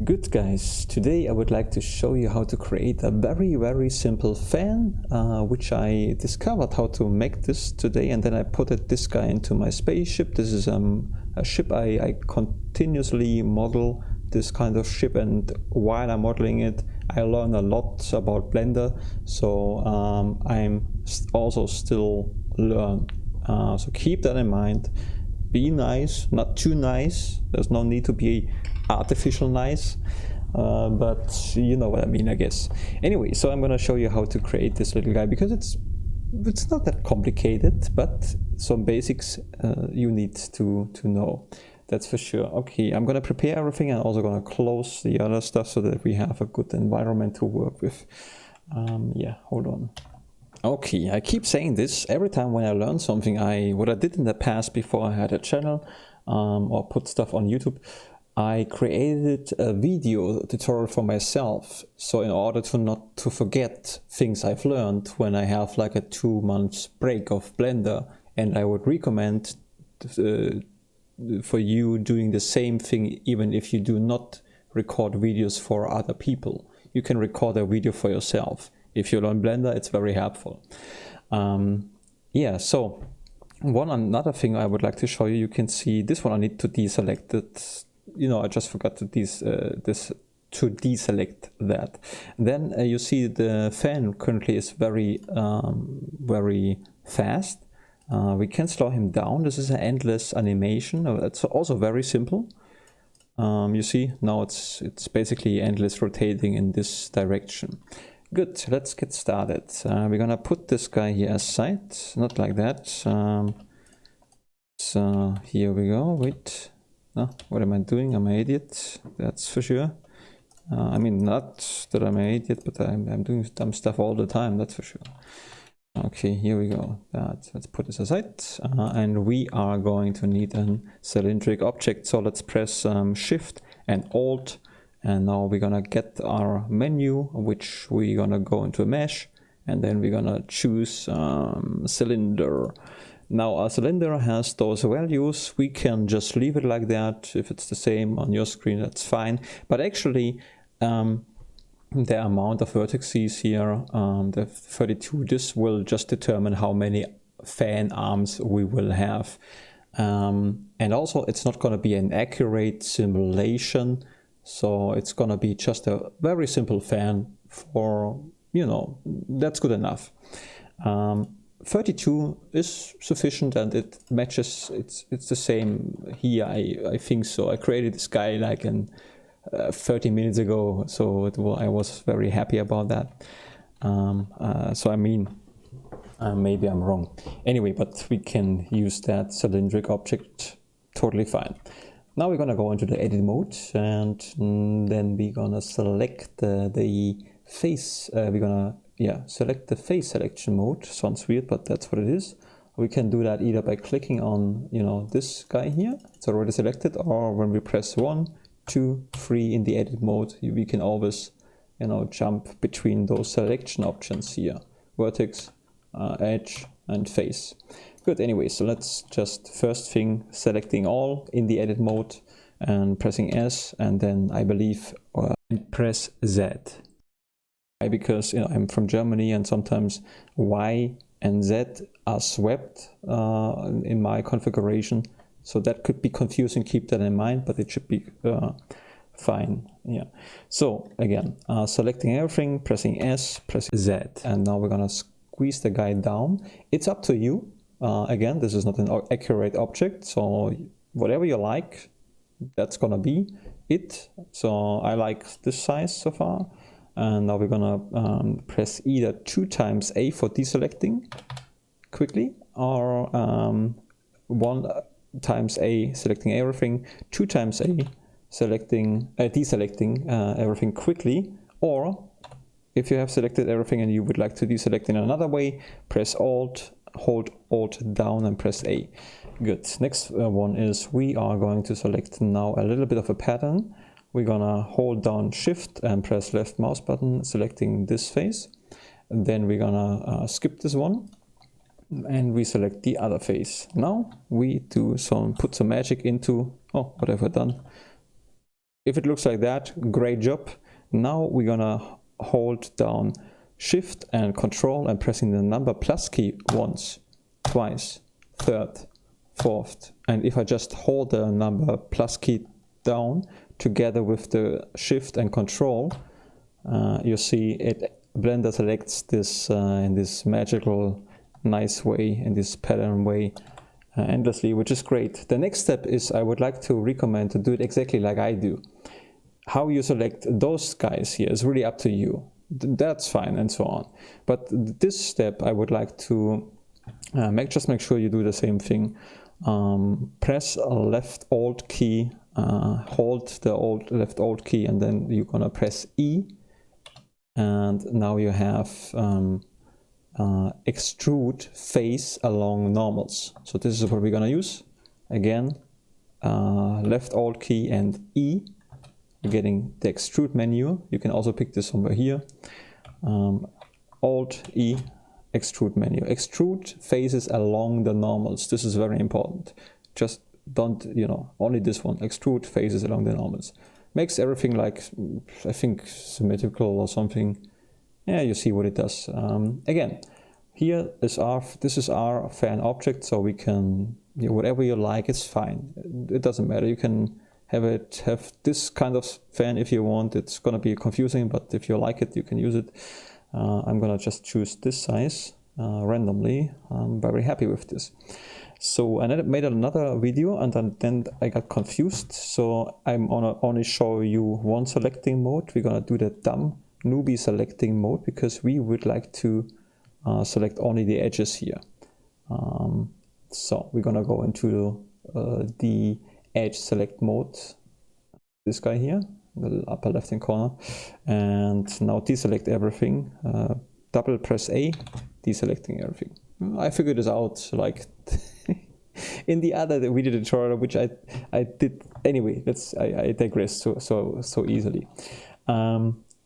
Good guys, today I would like to show you how to create a very simple fan, which I discovered how to make this today, and then I put this guy into my spaceship. This is a ship I continuously model this kind of ship, and while I'm modeling it I learn a lot about Blender, so I'm also still learn. So keep that in mind. Be nice, not too nice. There's no need to be artificial nice, but you know what I mean, I guess. Anyway, so I'm gonna show you how to create this little guy, because it's not that complicated, but some basics you need to know, that's for sure. Okay, I'm gonna prepare everything and also gonna close the other stuff so that we have a good environment to work with. Yeah, hold on. Okay, I keep saying this every time when I learn something. What I did in the past before I had a channel or put stuff on YouTube, I created a video tutorial for myself. So in order to not to forget things I've learned when I have like a 2 months break of Blender, and I would recommend for you doing the same thing even if you do not record videos for other people. You can record a video for yourself. If you learn Blender, it's very helpful. Yeah, so another thing I would like to show you, you can see this one I need to deselect it. You know, I just forgot to deselect that. Then you see the fan currently is very fast. We can slow him down. This is an endless animation. It's also very simple. You see now it's basically endless rotating in this direction. Good, let's get started. We're gonna put this guy here aside, not like that. So here we go. Wait, what am I doing? I'm an idiot, that's for sure. I mean, not that I'm an idiot, but I'm doing dumb stuff all the time, that's for sure. Okay, here we go. Let's put this aside, and we are going to need a cylindric object. So let's press Shift and Alt. And now we're gonna get our menu, which we're gonna go into a mesh, and then we're gonna choose cylinder. Now our cylinder has those values. We can just leave it like that. If it's the same on your screen, that's fine. But actually, the amount of vertices here, the 32, this will just determine how many fan arms we will have. And also, it's not gonna be an accurate simulation. So it's gonna be just a very simple fan for, you know, that's good enough. 32 is sufficient, and it matches, it's the same here, I think so. I created this guy like 30 minutes ago, so I was very happy about that. So I mean, maybe I'm wrong. Anyway, but we can use that cylindric object totally fine. Now we're gonna go into the edit mode, and then we're gonna select the face. We're gonna select the face selection mode. Sounds weird, but that's what it is. We can do that either by clicking on, you know, this guy here. It's already selected, or when we press 1, 2, 3 in the edit mode, we can always, you know, jump between those selection options here: vertex, edge, and face. Good, anyway, so let's just first thing selecting all in the edit mode and pressing S, and then I believe press Z. Why? Because, you know, I'm from Germany and sometimes Y and Z are swapped in my configuration, so that could be confusing. Keep that in mind, but it should be fine. Yeah. So again, selecting everything, pressing S, pressing Z, and now we're gonna squeeze the guy down. It's up to you. Again, this is not an accurate object, so whatever you like, that's gonna be it. So I like this size so far, and now we're gonna press either 2 times A for deselecting quickly, or 1 times A selecting everything, 2 times A selecting deselecting everything quickly, or if you have selected everything and you would like to deselect in another way, press Alt, hold Alt down and press A. Good. Next one is we are going to select now a little bit of a pattern. We're gonna hold down Shift and press left mouse button, selecting this face. And then we're gonna skip this one, and we select the other face. Now we put some magic into, oh, what have I done? If it looks like that, great job. Now we're gonna hold down Shift and Control and pressing the number plus key once, twice, third, fourth. And if I just hold the number plus key down together with the Shift and Control, you see Blender selects this in this magical, nice way, in this pattern way, endlessly, which is great. The next step is I would like to recommend to do it exactly like I do. How you select those guys here is really up to you. That's fine and so on. But this step I would like to just make sure you do the same thing. Press left Alt key, hold the left Alt key, and then you're gonna press E. And now you have extrude face along normals. So this is what we're gonna use. Again, left Alt key and E. You're getting the extrude menu. You can also pick this somewhere here. Alt E, extrude menu. Extrude faces along the normals. This is very important. Just don't, only this one. Extrude faces along the normals. Makes everything like, I think, symmetrical or something. Yeah, you see what it does. Again, here is this is our fan object, so we can, whatever you like, it's fine. It doesn't matter. You can have this kind of fan if you want. It's gonna be confusing, but if you like it, you can use it. I'm gonna just choose this size randomly. I'm very happy with this. So I made another video and then I got confused. So I'm gonna only show you one selecting mode. We're gonna do the dumb newbie selecting mode because we would like to select only the edges here. So we're gonna go into the edge select mode, this guy here, the upper left hand corner, and now deselect everything. Double press A, deselecting everything. I figured this out like in the other video tutorial, which I did anyway. I digress so easily.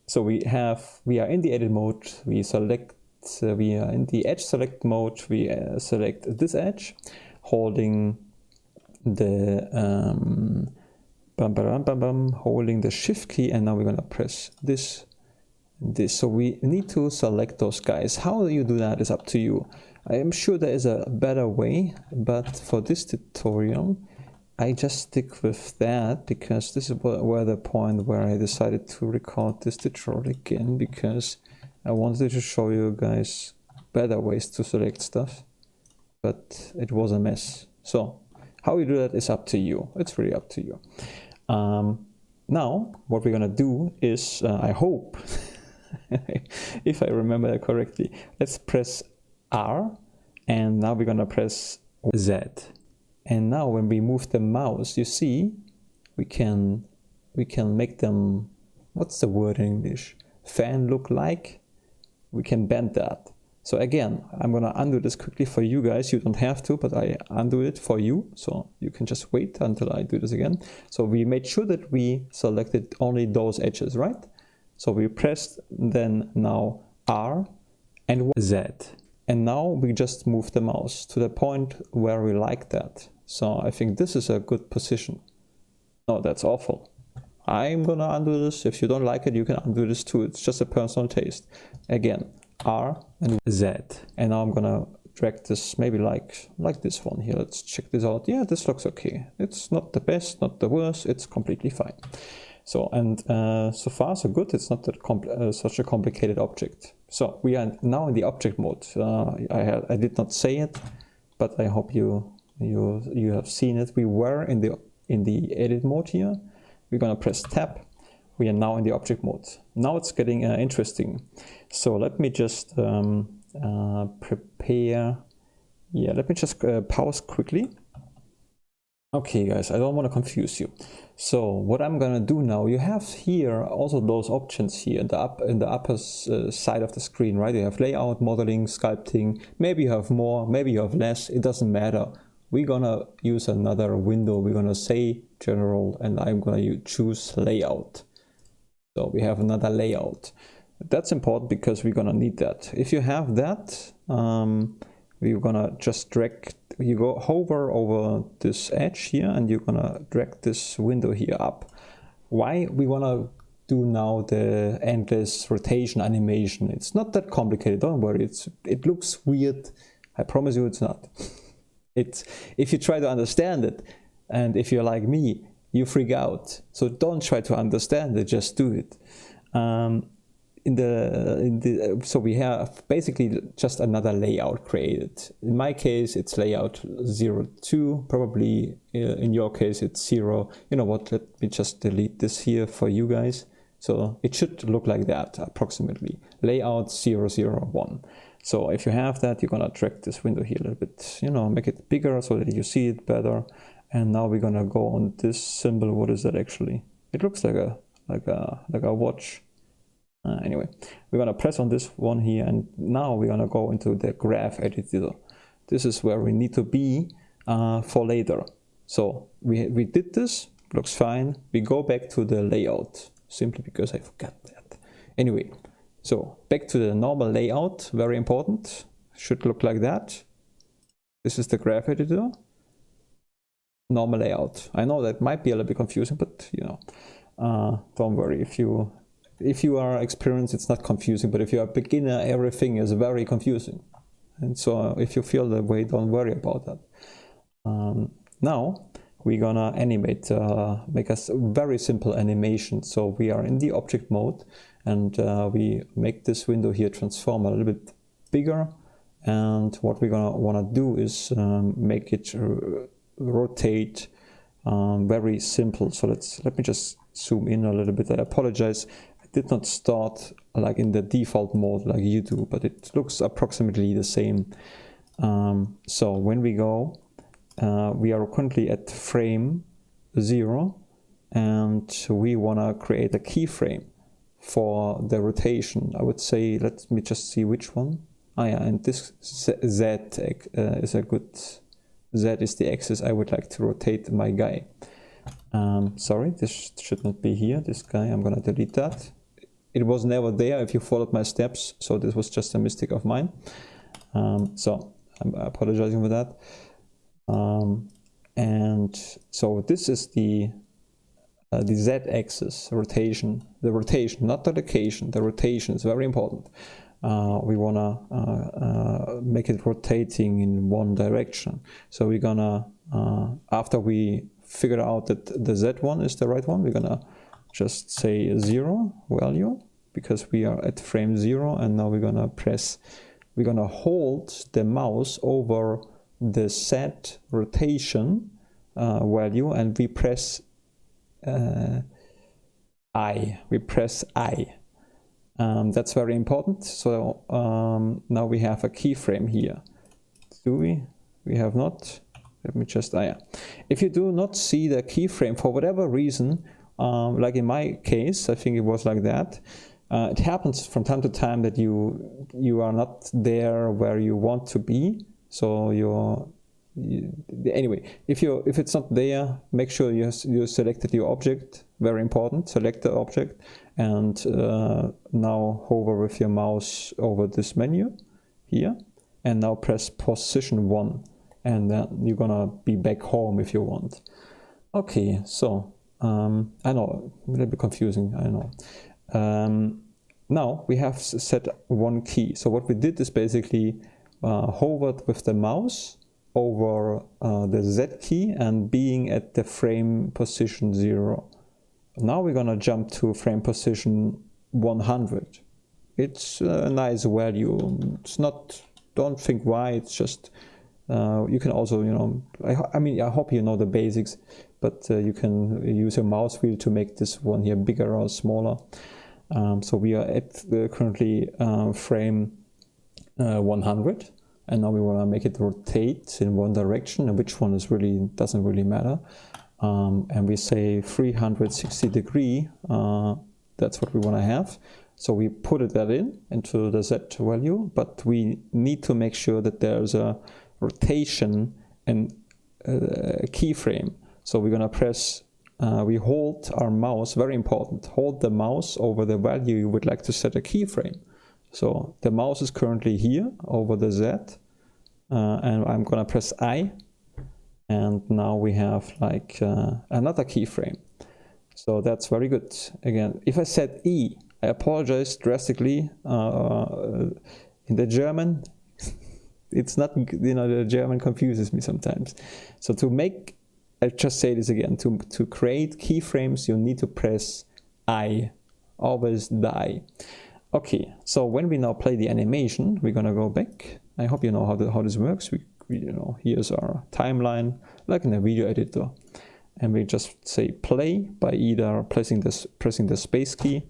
So we are in the edit mode. We are in the edge select mode. We select this edge, holding the holding the shift key, and now we're gonna press this. So we need to select those guys. How you do that is up to you. I am sure there is a better way, but for this tutorial I just stick with that because this is where the point where I decided to record this tutorial again, because I wanted to show you guys better ways to select stuff, but it was a mess. So how you do that is up to you. It's really up to you. Now, what we're gonna do is, I hope, if I remember that correctly, let's press R, and now we're gonna press Z. And now when we move the mouse, you see, we can make them, what's the word in English? Fan look like? We can bend that. So again, I'm gonna undo this quickly for you guys. You don't have to, but I undo it for you. So you can just wait until I do this again. So we made sure that we selected only those edges, right? So we pressed then now R and Z. And now we just move the mouse to the point where we like that. So I think this is a good position. No, that's awful. I'm gonna undo this. If you don't like it, you can undo this too. It's just a personal taste. Again, R and Z. And now I'm gonna drag this maybe like this one here. Let's check this out. Yeah, this looks okay. It's not the best, not the worst. It's completely fine. So, and so far so good. It's not that such a complicated object. So we are now in the object mode. I did not say it, but I hope you have seen it. We were in the edit mode here. We're gonna press tab. We are now in the object mode. Now it's getting interesting. So let me just prepare. Yeah, let me just pause quickly. Okay guys, I don't want to confuse you. So what I'm gonna do now, you have here also those options here in the upper side of the screen, right? You have layout, modeling, sculpting. Maybe you have more, maybe you have less. It doesn't matter. We're gonna use another window. We're gonna say general, and I'm gonna choose layout. So we have another layout. That's important because we're gonna need that. If you have that, we're gonna just drag, you hover over this edge here, and you're gonna drag this window here up. why we want to do now the endless rotation animation. It's not that complicated, don't worry. It looks weird. I promise you it's not. If you try to understand it, and if you're like me, you freak out. So don't try to understand it, just do it. So we have basically just another layout created. In my case, it's layout 02, probably in your case, it's 0. You know what, let me just delete this here for you guys. So it should look like that, approximately. Layout 001. So if you have that, you're gonna drag this window here a little bit, you know, make it bigger so that you see it better. And now we're gonna go on this symbol. What is that actually? It looks like a watch. Anyway, we're gonna press on this one here, and now we're gonna go into the graph editor. This is where we need to be for later. So we did this, looks fine. We go back to the layout, simply because I forgot that. Anyway, so back to the normal layout, very important. Should look like that. This is the graph editor. Normal layout. I know that might be a little bit confusing, but you know, don't worry. If you are experienced, it's not confusing, but if you're a beginner, everything is very confusing. And so if you feel that way, don't worry about that. Now we're gonna animate, make a very simple animation. So we are in the object mode, and we make this window here transform a little bit bigger. And what we're gonna wanna do is make it rotate, very simple. So let me just zoom in a little bit. I apologize. Did not start like in the default mode like you do, but it looks approximately the same. So when we go, we are currently at frame 0, and we want to create a keyframe for the rotation. I would say, let me just see which one. Ah yeah, and this Z is a good, Z is the axis I would like to rotate my guy. Sorry, this should not be here, this guy, I'm gonna delete that. It was never there if you followed my steps, so this was just a mistake of mine. So I'm apologizing for that. And so this is the Z-axis rotation. The rotation, not the location. The rotation is very important. We wanna make it rotating in one direction. So we're gonna, after we figure out that the Z one is the right one, we're gonna just say 0 value, because we are at frame 0, and now we're gonna hold the mouse over the Z rotation value, and we press I. That's very important. So now we have a keyframe here. Do we? We have not. Let me just, yeah. If you do not see the keyframe for whatever reason, like in my case, I think it was like that. It happens from time to time that you are not there where you want to be. So anyway, if it's not there, make sure you selected your object. Very important. Select the object, and now hover with your mouse over this menu here, and now press position 1, and then you're gonna be back home if you want. Okay, so I know, a little bit confusing, I know. Now we have set one key. So what we did is basically hovered with the mouse over the Z key and being at the frame position 0. Now we're gonna jump to frame position 100. It's a nice value. It's not, don't think why, it's just, you can also, you know, I mean, I hope you know the basics, but you can use your mouse wheel to make this one here bigger or smaller. So we are at the currently frame 100, and now we want to make it rotate in one direction, and which one is really doesn't really matter. And we say 360 degree. That's what we want to have. So we put that into the Z value, but we need to make sure that there's a rotation and a keyframe. So we're gonna press, we hold our mouse, very important, hold the mouse over the value you would like to set a keyframe. So the mouse is currently here over the Z, and I'm gonna press I, and now we have like another keyframe. So that's very good. Again, if I said E, I apologize drastically. In the German, it's not, you know, the German confuses me sometimes. So to make, I just say this again, to create keyframes, you need to press I, always the I. Okay, so when we now play the animation, we're gonna go back. I hope you know how this works. We you know, here's our timeline, like in a video editor. And we just say play by either pressing the space key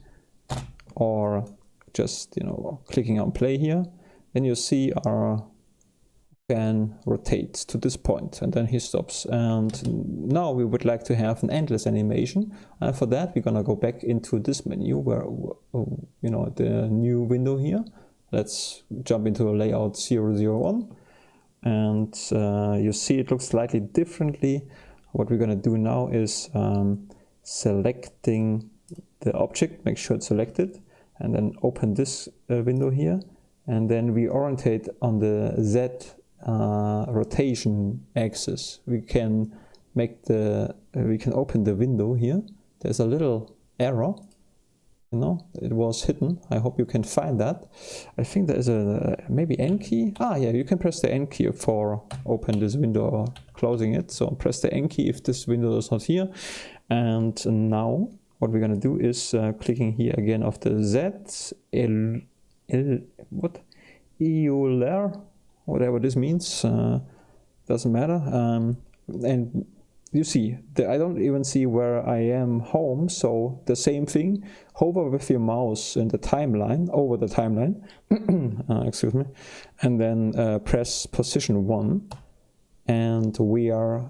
or just, you know, clicking on play here. Then you see our fan rotates to this point and then he stops. And now we would like to have an endless animation. And for that, we're gonna go back into this menu where, you know, the new window here. Let's jump into layout 001. And you see it looks slightly differently. What we're gonna do now is selecting the object, make sure it's selected, and then open this window here. And then we orientate on the Z rotation axis. We can make we can open the window here. There's a little arrow, you know, it was hidden. I hope you can find that. I think there is a maybe N key. Ah, yeah, you can press the N key for open this window or closing it. So press the N key if this window is not here. And now what we're gonna do is clicking here again of the Z, LARA, whatever this means, doesn't matter. And you see, I don't even see where I am home, so the same thing, hover with your mouse in the timeline, over the timeline, excuse me, and then press position 1, and we are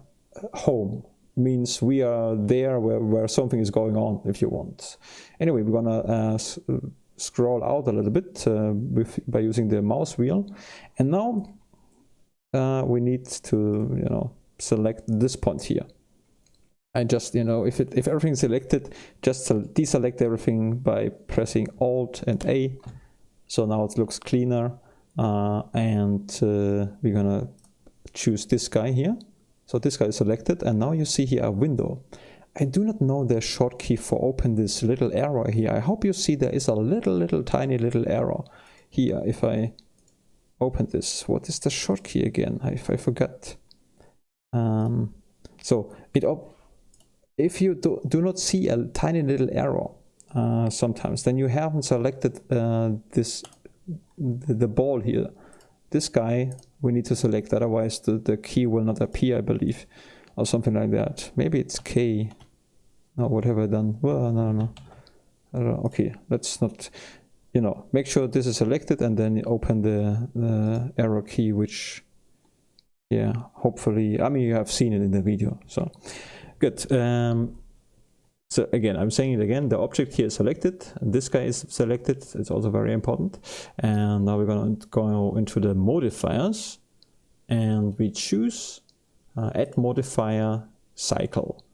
home. Means we are there where something is going on, if you want. Anyway, we're gonna scroll out a little bit by using the mouse wheel, and now we need to, you know, select this point here. I just, you know, if everything's selected, just deselect everything by pressing Alt and A. So now it looks cleaner, and we're gonna choose this guy here. So this guy is selected, and now you see here a window. I do not know the shortcut for open this little arrow here. I hope you see there is a tiny little arrow here. If I open this, what is the shortcut again? If I forgot. So if you do not see a tiny little arrow sometimes, then you haven't selected the ball here. This guy we need to select, otherwise the key will not appear, I believe, or something like that. Maybe it's K. No, what have I done? Well, no. I don't know. Okay, let's not, you know, make sure this is selected and then open the arrow key, which, yeah, hopefully, I mean, you have seen it in the video, so good. So again, I'm saying it again, the object here is selected, and this guy is selected, it's also very important. And now we're going to go into the modifiers, and we choose add modifier cycle.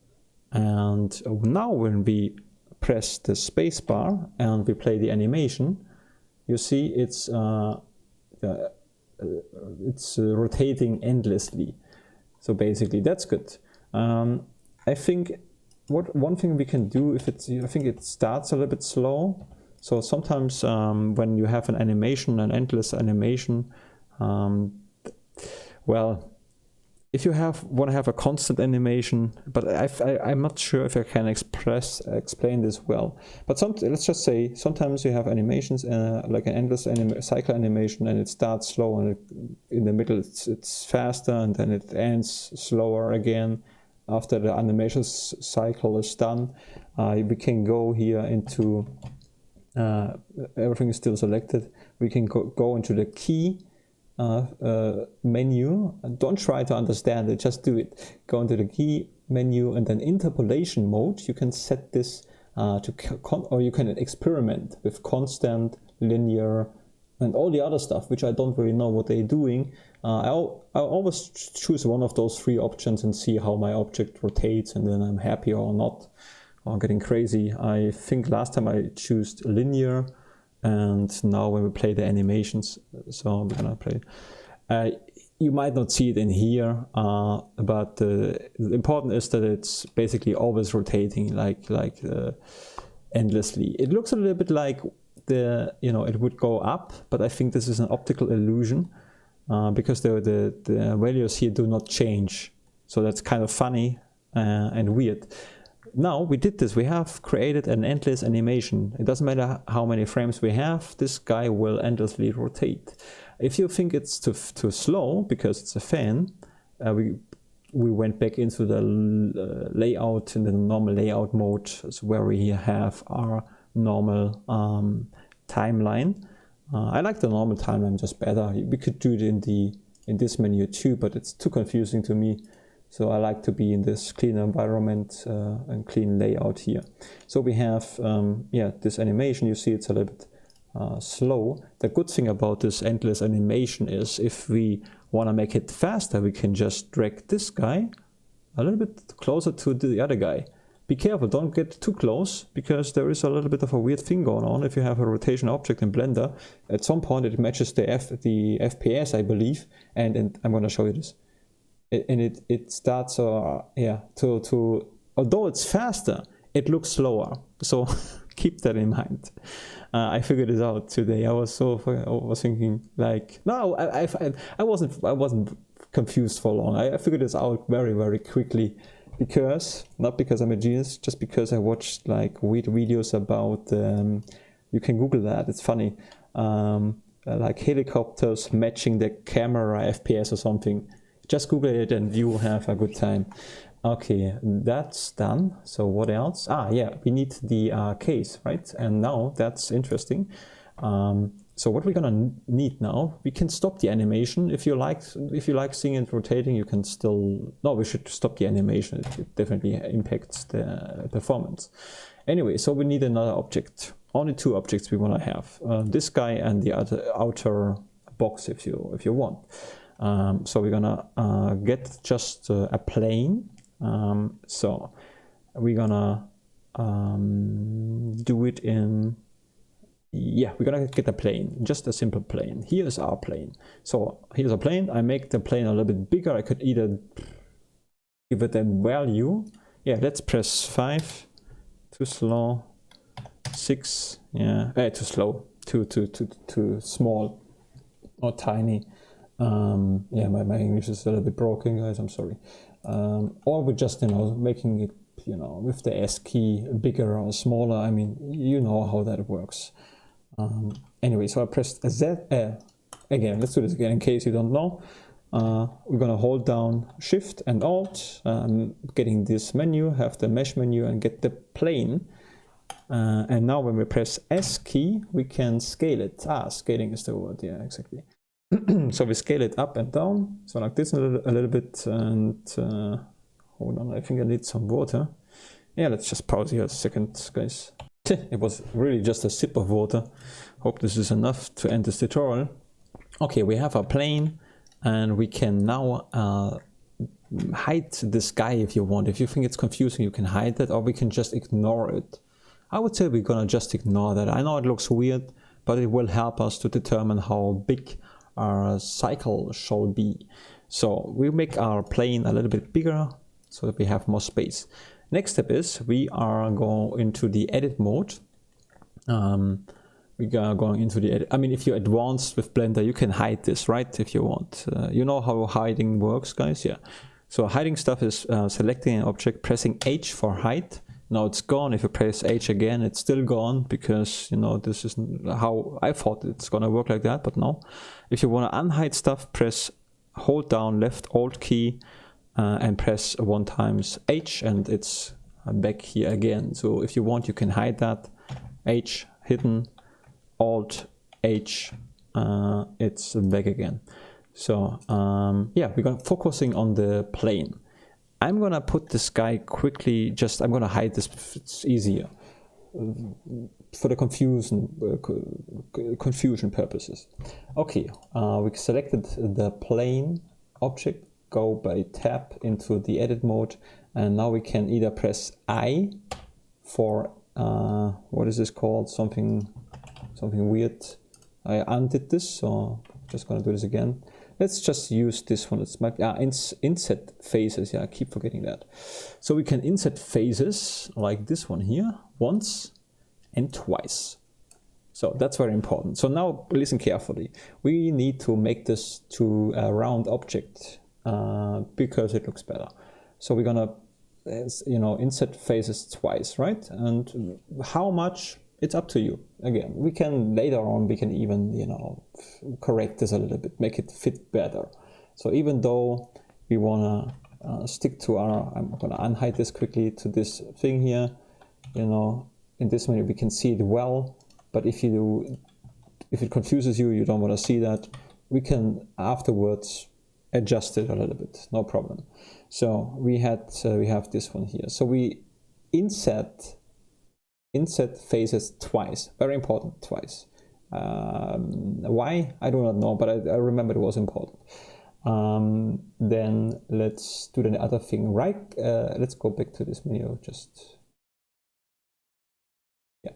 And now when we press the space bar and we play the animation, you see it's rotating endlessly. So basically that's good. I think one thing we can do, if it's, I think it starts a little bit slow. So sometimes when you have an animation, an endless animation, well, if you want to have a constant animation, but I'm not sure if I can explain this well. But let's just say sometimes you have animations like an endless cycle animation, and it starts slow, and in the middle it's faster, and then it ends slower again. After the animation cycle is done, we can go here into everything is still selected. We can go into the key menu, and don't try to understand it, just do it. Go into the key menu, and then interpolation mode, you can set this or you can experiment with constant, linear, and all the other stuff, which I don't really know what they're doing. I'll always choose one of those three options and see how my object rotates, and then I'm happy or not, or getting crazy. I think last time I chose linear, and now when we play the animations, so we're gonna play. you might not see it in here, but the important is that it's basically always rotating like endlessly. It looks a little bit like it would go up, but I think this is an optical illusion because the values here do not change. So that's kind of funny and weird. Now we did this, we have created an endless animation. It doesn't matter how many frames we have, this guy will endlessly rotate. If you think it's too slow because it's a fan, we went back into the layout, in the normal layout mode, so where we have our normal timeline. I like the normal timeline just better. We could do it in this menu too, but it's too confusing to me. So I like to be in this clean environment and clean layout here. So we have this animation. You see it's a little bit slow. The good thing about this endless animation is if we want to make it faster, we can just drag this guy a little bit closer to the other guy. Be careful, don't get too close, because there is a little bit of a weird thing going on. If you have a rotation object in Blender, at some point it matches the FPS, I believe, and I'm going to show you this. And it starts to although it's faster, it looks slower, so keep that in mind. I figured this out today. I was thinking like, no, I wasn't confused for long. I figured this out very quickly, because not because I'm a genius, just because I watched like weird videos about you can Google that, it's funny, like helicopters matching the camera FPS or something. Just Google it and you will have a good time. Okay, that's done. So what else? We need the case, right? And now that's interesting. So what we're gonna need now, we can stop the animation. If you like seeing it rotating, you can still. No, we should stop the animation. It definitely impacts the performance. Anyway, so we need another object. Only two objects we want to have. This guy and the outer box, if you want. So we're gonna get just a plane. So we're gonna do it in, we're gonna get a plane, just a simple plane. Here's our plane. So here's a plane. I make the plane a little bit bigger. I could either give it a value. Let's press 5. Too slow. 6. Too slow. Too small or tiny. My English is a little bit broken, guys, I'm sorry. Or we're just, making it, with the S key bigger or smaller. I mean, you know how that works. Anyway, so I pressed Z. Again, let's do this again in case you don't know. We're gonna hold down Shift and Alt, getting this menu, have the mesh menu, and get the plane. And now when we press S key, we can scale it. Scaling is the word, yeah, exactly. So we scale it up and down, so like this a little bit, and hold on, I think I need some water. Let's just pause here a second, guys. It was really just a sip of water. Hope this is enough to end this tutorial. Okay, we have our plane, and we can now hide this guy if you want. If you think it's confusing, you can hide it, or we can just ignore it. I would say we're gonna just ignore that. I know it looks weird, but it will help us to determine how big our cycle shall be. So we make our plane a little bit bigger so that we have more space. Next step is we are going into the edit mode. We are going into the edit. I mean, if you're advanced with Blender, you can hide this, right? If you want. You know how hiding works, guys? Yeah. So hiding stuff is selecting an object, pressing H for hide. Now it's gone. If you press H again, it's still gone, because this is how I thought it's gonna work like that, but no. If you want to unhide stuff, press hold down left Alt key and press 1 times H, and it's back here again. So if you want, you can hide that. H hidden, Alt H, it's back again. So we're gonna focusing on the plane. I'm gonna put this guy quickly, I'm gonna hide this, it's easier for the confusion purposes. Okay, we selected the plane object, go by tab into the edit mode, and now we can either press I for, what is this called, something weird. I undid this, so just gonna do this again. let's just use this one. It's my inset faces. Yeah, I keep forgetting that. So we can inset faces like this one here, once and twice. So that's very important. So now listen carefully. We need to make this to a round object because it looks better. So we're gonna, insert faces twice, right? And how much? It's up to you. Again, we can later on, we can even, correct this a little bit, make it fit better. So even though we wanna stick to our, I'm gonna unhide this quickly to this thing here, in this menu we can see it well. But if it confuses you, you don't want to see that, we can afterwards adjust it a little bit, no problem. So we have this one here. So we inset faces twice, very important, twice. Why? I do not know, but I remember it was important. Then let's do the other thing, right? Let's go back to this menu, yeah.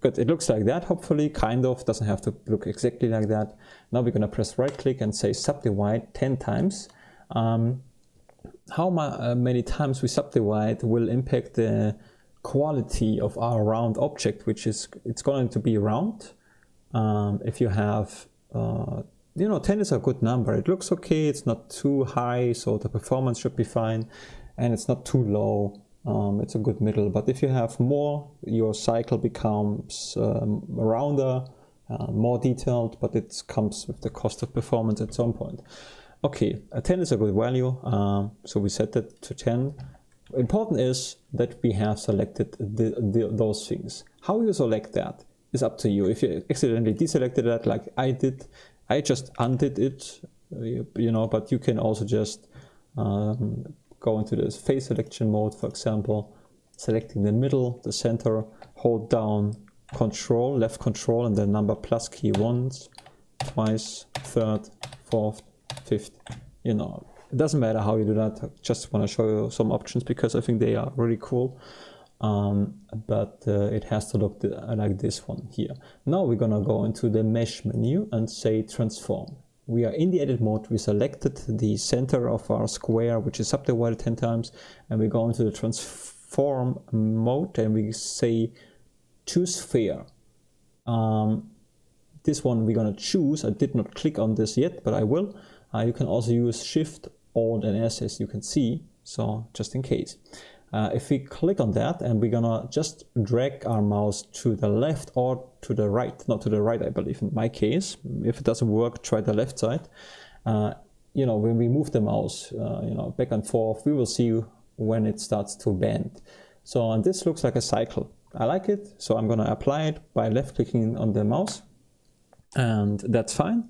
Good, it looks like that, hopefully, kind of, doesn't have to look exactly like that. Now we're gonna press right click and say subdivide 10 times. How many times we subdivide will impact the quality of our round object, which is, it's going to be round. If you have, 10 is a good number. It looks okay, it's not too high, so the performance should be fine, and it's not too low. It's a good middle, but if you have more, your cycle becomes rounder, more detailed, but it comes with the cost of performance at some point. Okay, a 10 is a good value, so we set that to 10. Important is that we have selected those things. How you select that is up to you. If you accidentally deselected that, like I did, I just undid it, but you can also just go into this face selection mode, for example, selecting the middle, the center, hold down control, left control, and the number plus key once, twice, third, fourth, fifth. It doesn't matter how you do that. I just want to show you some options because I think they are really cool. But it has to look like this one here. Now we're gonna go into the mesh menu and say transform. We are in the edit mode, we selected the center of our square, which is subdivided 10 times, and we go into the transform mode and we say choose sphere. This one we're gonna choose. I did not click on this yet, but I will. You can also use Shift, Alt and S, as you can see, so just in case. If we click on that and we're gonna just drag our mouse to the left or to the right, not to the right, I believe in my case. If it doesn't work, try the left side. When we move the mouse, back and forth, we will see when it starts to bend. So, and this looks like a cycle. I like it, so I'm gonna apply it by left clicking on the mouse, and that's fine.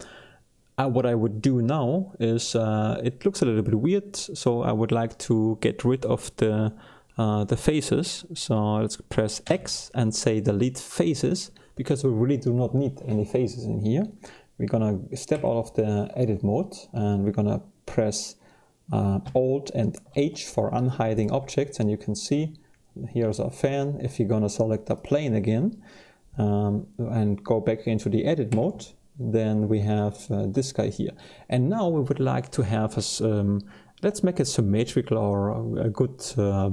What I would do now is, it looks a little bit weird, so I would like to get rid of the faces. So let's press X and say delete faces, because we really do not need any faces in here. We're gonna step out of the edit mode and we're gonna press Alt and H for unhiding objects, and you can see here's our fan. If you're gonna select a plane again and go back into the edit mode, then we have this guy here. And now we would like to have a, let's make it symmetrical or a good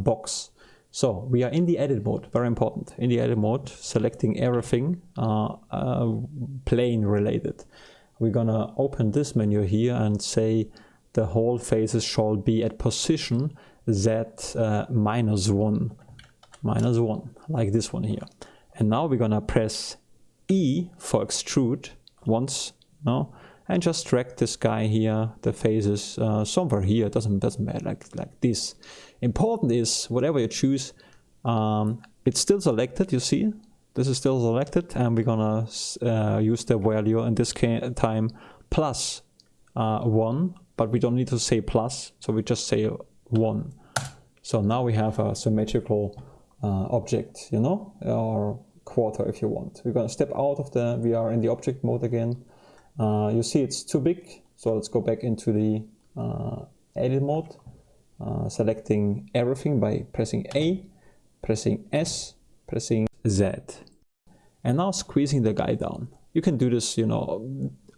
box. So we are in the edit mode, very important. In the edit mode, selecting everything plane related. We're gonna open this menu here and say the whole faces shall be at position Z -1, like this one here. And now we're gonna press E for extrude once, and just drag this guy here, the faces somewhere here. It doesn't matter, like this. Important is whatever you choose, it's still selected. You see, this is still selected, and we're gonna use the value in this time plus 1, but we don't need to say plus, so we just say 1. So now we have a symmetrical object, or quarter if you want. We're gonna step out of we are in the object mode again. You see it's too big, so let's go back into the edit mode, selecting everything by pressing A, pressing S, pressing Z, and now squeezing the guy down. You can do this,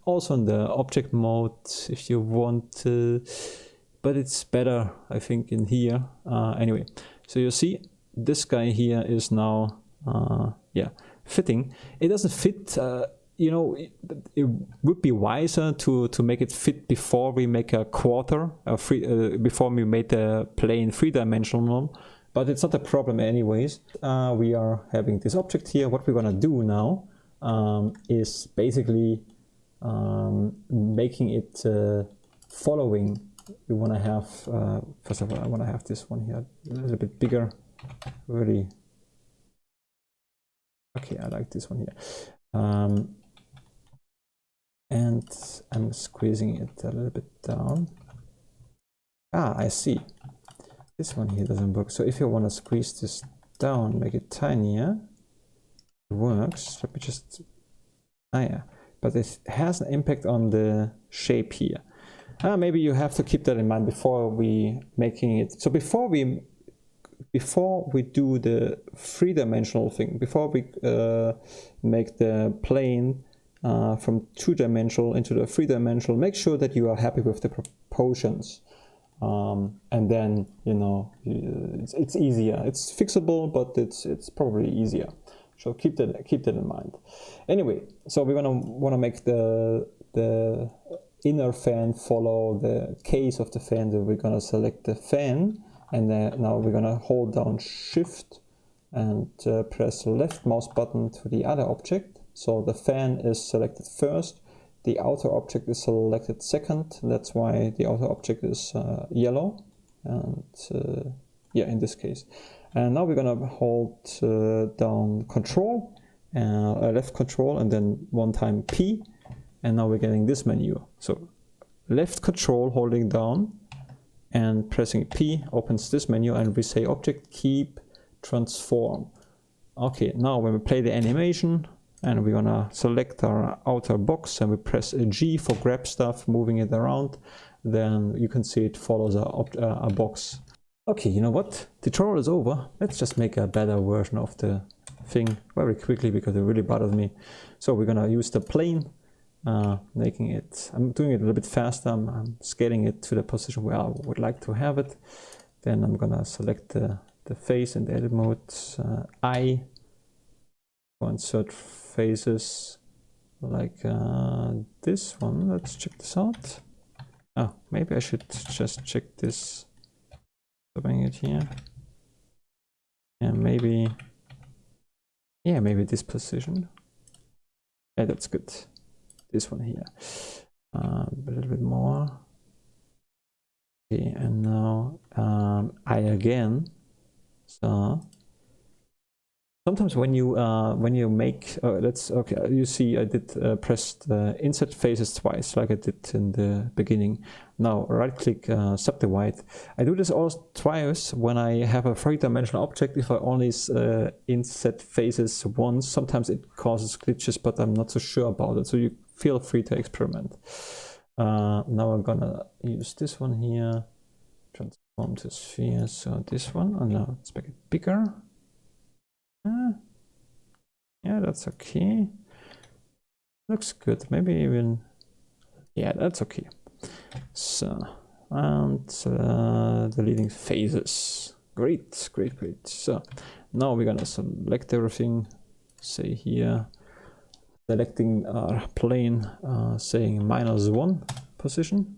also in the object mode if you want to, but it's better I think in here. Anyway, so you see this guy here is now yeah, fitting. It doesn't fit, you know, it would be wiser to make it fit before we make a quarter, before we made the plane 3-dimensional, but it's not a problem anyways. We are having this object here. What we're gonna do now is basically making it following. We want to have, first of all, I want to have this one here a little bit bigger, really. Okay, I like this one here. And I'm squeezing it a little bit down. Ah, I see. This one here doesn't work. So if you want to squeeze this down, make it tinier, it works. Let me just, yeah. But it has an impact on the shape here. Maybe you have to keep that in mind before we making it. So before we do the 3-dimensional thing, before we make the plane from 2-dimensional into the 3-dimensional, make sure that you are happy with the proportions. And then, you know, it's easier. It's fixable, but it's probably easier. So keep that in mind. Anyway, so we're gonna want to make the inner fan follow the case of the fan. So we're gonna select the fan, and then now we're gonna hold down Shift and press left mouse button to the other object. So the fan is selected first, the outer object is selected second. That's why the outer object is yellow, and yeah, in this case. And now we're gonna hold down Control, left Control, and then one time P, and now we're getting this menu. So left Control holding down and pressing P opens this menu, and we say Object Keep Transform. Okay, now when we play the animation, and we're gonna select our outer box, and we press a G for grab stuff, moving it around, then you can see it follows a box. Okay, you know what? Tutorial is over. Let's just make a better version of the thing very quickly because it really bothered me. So we're gonna use the plane, making it, I'm doing it a little bit faster. I'm scaling it to the position where I would like to have it. Then I'm gonna select the face in the edit mode. I insert faces like this one. Let's check this out. Oh, maybe I should just check this. Stopping it here, and maybe, yeah, maybe this position. Yeah, that's good. This one here, a little bit more. Okay, and now I again. So sometimes when you make, you see I did press the insert faces twice, like I did in the beginning. Now right click subdivide. I do this also twice when I have a 3-dimensional object. If I only insert faces once, sometimes it causes glitches, but I'm not so sure about it. So you feel free to experiment. Now I'm gonna use this one here, transform to sphere. So this one, and now let's make it bigger. Yeah, that's okay. Looks good. Maybe even, yeah, that's okay. So, and deleting phases. Great, great, great. So now we're gonna select everything. Say here, selecting our plane, saying -1 position.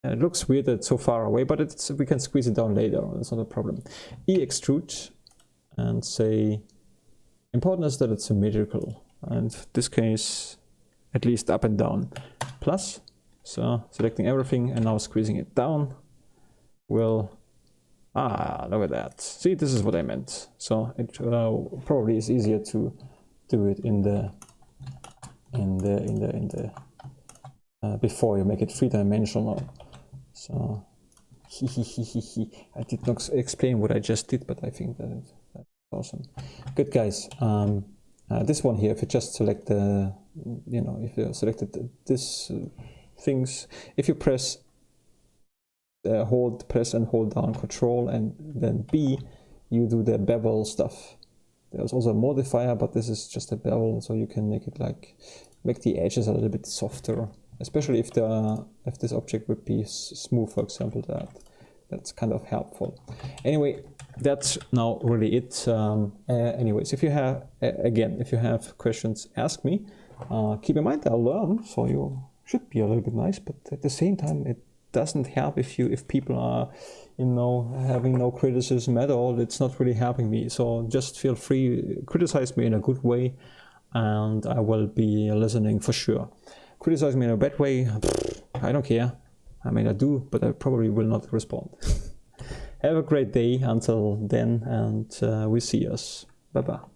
It looks weird that it's so far away, but we can squeeze it down later. It's not a problem. Extrude. And say, important is that it's symmetrical, and in this case at least up and down. Plus, so selecting everything and now squeezing it down will, look at that. See, this is what I meant. So it probably is easier to do it in the before you make it 3-dimensional. So I did not explain what I just did, but I think that's awesome. Good, guys. This one here, if you just select the, you know, if you selected this things, if you press press and hold down Control and then B, you do the bevel stuff. There's also a modifier, but this is just a bevel, so you can make it like make the edges a little bit softer, especially if this object would be smooth, for example. That's kind of helpful. Anyway, that's now really it. Anyways, if you have if you have questions, ask me. Keep in mind, I'll learn, so you should be a little bit nice, but at the same time, it doesn't help if people are, you know, having no criticism at all. It's not really helping me. So just feel free, criticize me in a good way, and I will be listening for sure. Criticize me in a bad way, I don't care. I mean, I do, but I probably will not respond. Have a great day until then, and we see us. Bye bye.